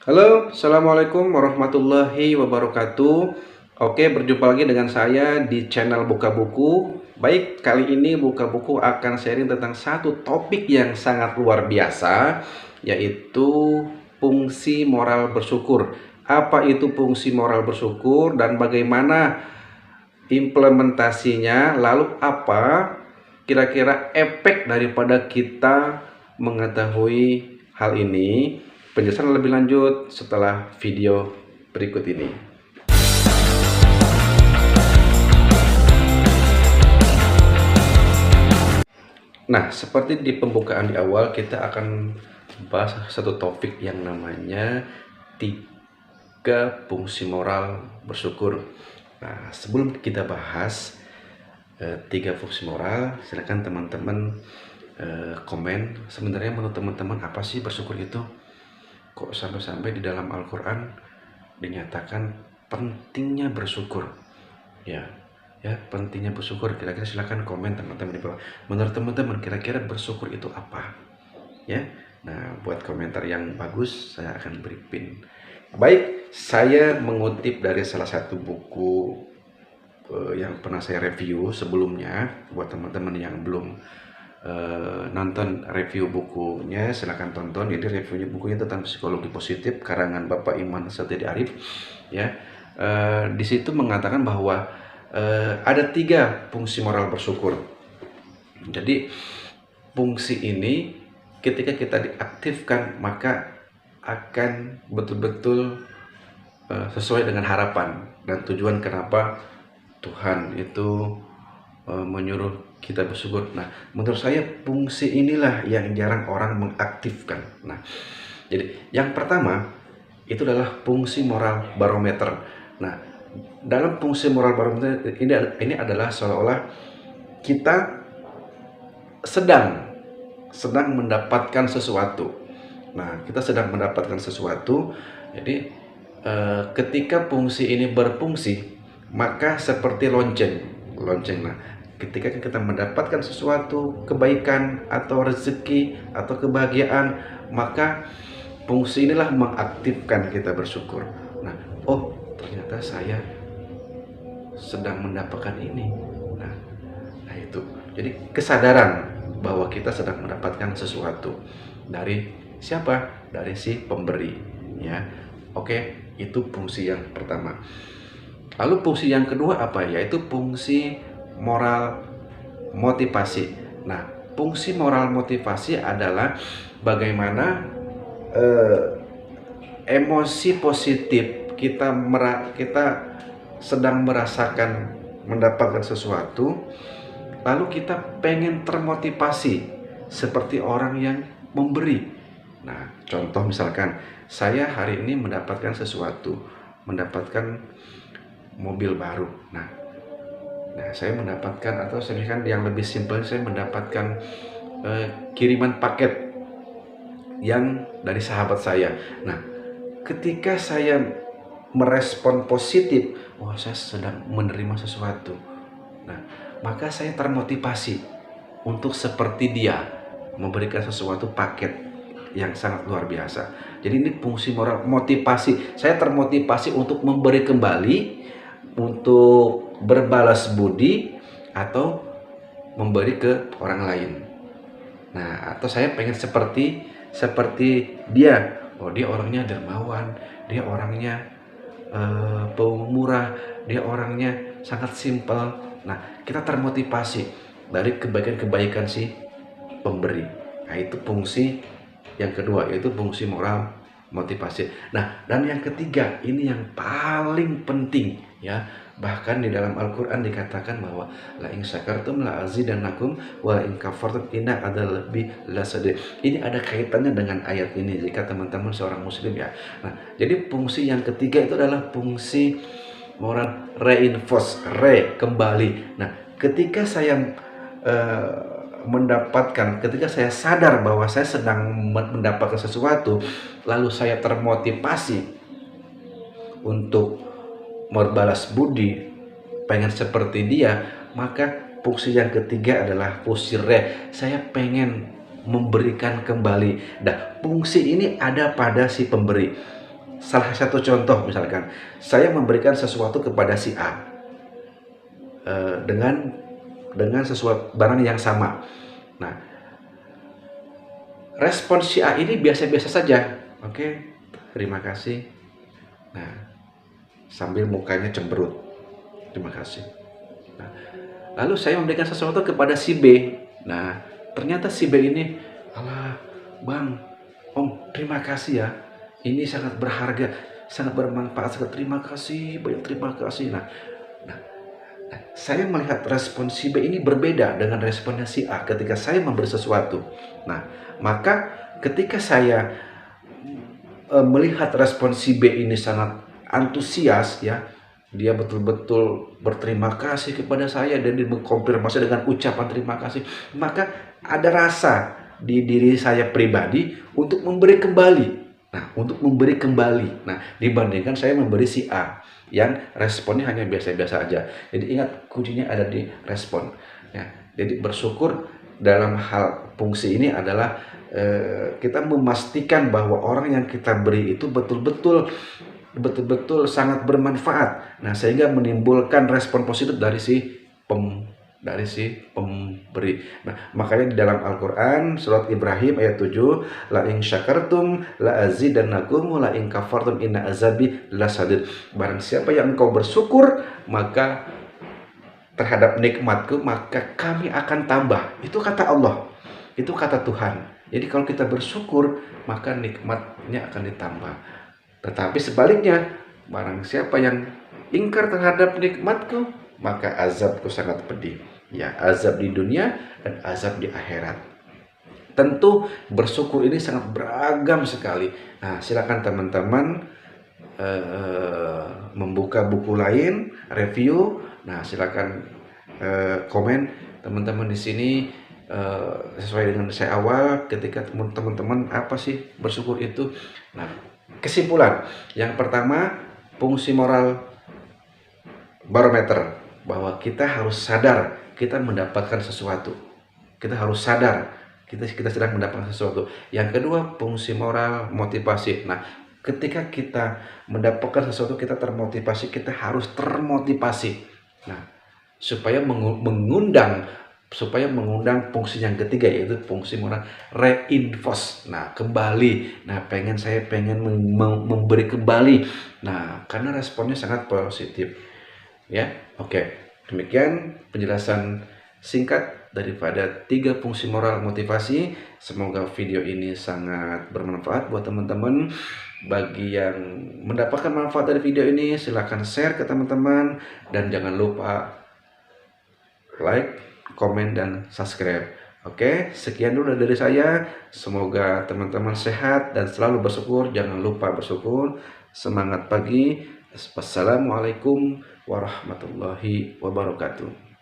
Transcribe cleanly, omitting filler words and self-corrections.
Halo, Assalamualaikum warahmatullahi wabarakatuh. Oke, berjumpa lagi dengan saya di channel Buka Buku. Baik, kali ini Buka Buku akan sharing tentang satu topik yang sangat luar biasa, yaitu fungsi moral bersyukur. Apa itu fungsi moral bersyukur dan bagaimana implementasinya? Lalu apa kira-kira efek daripada kita mengetahui hal ini? Penjelasan lebih lanjut setelah video berikut ini. Nah, seperti di pembukaan di awal, kita akan bahas satu topik yang namanya tiga fungsi moral bersyukur. Nah, sebelum kita bahas tiga fungsi moral, silakan teman-teman komen sebenarnya menurut teman-teman apa sih bersyukur itu? Kok sampai-sampai di dalam Al-Quran dinyatakan pentingnya bersyukur, ya pentingnya bersyukur. Kira-kira silakan komen teman-teman di bawah. Menurut teman-teman kira-kira bersyukur itu apa, ya? Nah, buat komentar yang bagus saya akan beri pin. Baik, saya mengutip dari salah satu buku yang pernah saya review sebelumnya. Buat teman-teman yang belum nonton review bukunya, silahkan tonton. Jadi reviewnya bukunya tentang psikologi positif karangan Bapak Iman Satyadi Arif, ya. Di situ mengatakan bahwa ada tiga fungsi moral bersyukur. Jadi fungsi ini ketika kita diaktifkan maka akan betul-betul sesuai dengan harapan dan tujuan kenapa Tuhan itu menyuruh kita bersyukur. Nah, menurut saya fungsi inilah yang jarang orang mengaktifkan. Nah, jadi yang pertama itu adalah fungsi moral barometer. Nah, dalam fungsi moral barometer ini adalah seolah-olah kita sedang mendapatkan sesuatu. Nah, kita sedang mendapatkan sesuatu. Jadi ketika fungsi ini berfungsi, maka seperti lonceng. Nah, ketika kita mendapatkan sesuatu kebaikan atau rezeki atau kebahagiaan, maka fungsi inilah mengaktifkan kita bersyukur. Nah, oh ternyata saya sedang mendapatkan ini. Nah itu. Jadi kesadaran bahwa kita sedang mendapatkan sesuatu dari siapa? Dari si pemberi, ya. Oke, itu fungsi yang pertama. Lalu fungsi yang kedua apa? Yaitu fungsi moral motivasi. Nah, fungsi moral motivasi adalah bagaimana emosi positif kita sedang merasakan mendapatkan sesuatu, lalu kita pengen termotivasi seperti orang yang memberi. Nah, contoh misalkan saya hari ini mendapatkan sesuatu, mendapatkan mobil baru. Nah, saya mendapatkan, atau saya misalkan yang lebih simpel, saya mendapatkan kiriman paket yang dari sahabat saya. Nah, ketika saya merespon positif, wah saya sedang menerima sesuatu. Nah, maka saya termotivasi untuk seperti dia memberikan sesuatu paket yang sangat luar biasa. Jadi ini fungsi moral motivasi. Saya termotivasi untuk memberi kembali, untuk berbalas budi, atau memberi ke orang lain. Nah, atau saya pengen seperti dia. Oh, dia orangnya dermawan, dia orangnya pemurah, dia orangnya sangat simpel. Nah, kita termotivasi dari kebaikan-kebaikan si pemberi. Nah, itu fungsi yang kedua, yaitu fungsi moral motivasi. Nah, dan yang ketiga, ini yang paling penting, ya. Bahkan di dalam Al-Quran dikatakan bahwa la in syakartum la azidannakum wa in kafartum inna adzalbi lasadid. Ini ada kaitannya dengan ayat ini jika teman-teman seorang muslim, ya. Nah, jadi fungsi yang ketiga itu adalah fungsi moral reinforce, kembali. Nah, ketika saya ketika saya sadar bahwa saya sedang mendapatkan sesuatu, lalu saya termotivasi untuk berbalas budi, pengen seperti dia, maka fungsi yang ketiga adalah fungsi saya pengen memberikan kembali. Nah, fungsi ini ada pada si pemberi. salah satu contoh misalkan, saya memberikan sesuatu kepada si A dengan sesuatu barang yang sama. Nah, respon si A ini biasa-biasa saja. Oke, terima kasih. Nah, sambil mukanya cemberut. Terima kasih. Nah, lalu saya memberikan sesuatu kepada si B. Nah, ternyata si B ini, alah, Bang, Om, terima kasih ya. Ini sangat berharga, sangat bermanfaat, sangat terima kasih, banyak terima kasih. Nah, saya melihat respon si B ini berbeda dengan responnya si A ketika saya memberi sesuatu. Nah, maka ketika saya melihat respon si B ini sangat antusias ya, dia betul-betul berterima kasih kepada saya dan dia mengkonfirmasi dengan ucapan terima kasih, maka ada rasa di diri saya pribadi untuk memberi kembali. Nah, untuk memberi kembali. Nah, dibandingkan saya memberi si A yang responnya hanya biasa-biasa aja. Jadi ingat, kuncinya ada di respon. Ya, jadi bersyukur dalam hal fungsi ini adalah kita memastikan bahwa orang yang kita beri itu betul-betul sangat bermanfaat. Nah, sehingga menimbulkan respon positif dari si pemberi. Nah, makanya di dalam Al-Qur'an surat Ibrahim ayat 7, la in syakartum la azidannakum la in kafartum inna azabi lasadid. Barang siapa yang engkau bersyukur maka terhadap nikmatku, maka kami akan tambah. Itu kata Allah. Itu kata Tuhan. Jadi kalau kita bersyukur, maka nikmatnya akan ditambah. Tetapi sebaliknya, barang siapa yang ingkar terhadap nikmatku, maka azabku sangat pedih. Ya, azab di dunia dan azab di akhirat. Tentu bersyukur ini sangat beragam sekali. Nah, silakan teman-teman membuka buku lain, review. Nah, silakan komen teman-teman di sini sesuai dengan saya awal ketika teman-teman apa sih bersyukur itu. Nah, kesimpulan yang pertama, fungsi moral barometer, bahwa kita harus sadar kita mendapatkan sesuatu. Kita harus sadar kita sedang mendapatkan sesuatu. Yang kedua, fungsi moral motivasi. Nah, ketika kita mendapatkan sesuatu, kita termotivasi, kita harus termotivasi. Nah, supaya mengundang fungsi yang ketiga, yaitu fungsi moral reinforce. Nah, kembali. Nah, saya pengen memberi kembali. Nah, karena responnya sangat positif. Ya, oke. Demikian penjelasan singkat daripada 3 fungsi moral motivasi. Semoga video ini sangat bermanfaat buat teman-teman. Bagi yang mendapatkan manfaat dari video ini, silahkan share ke teman-teman. Dan jangan lupa like, komen, dan subscribe. Oke, sekian dulu dari saya. Semoga teman-teman sehat dan selalu bersyukur. Jangan lupa bersyukur. Semangat pagi. Wassalamualaikum warahmatullahi wabarakatuh.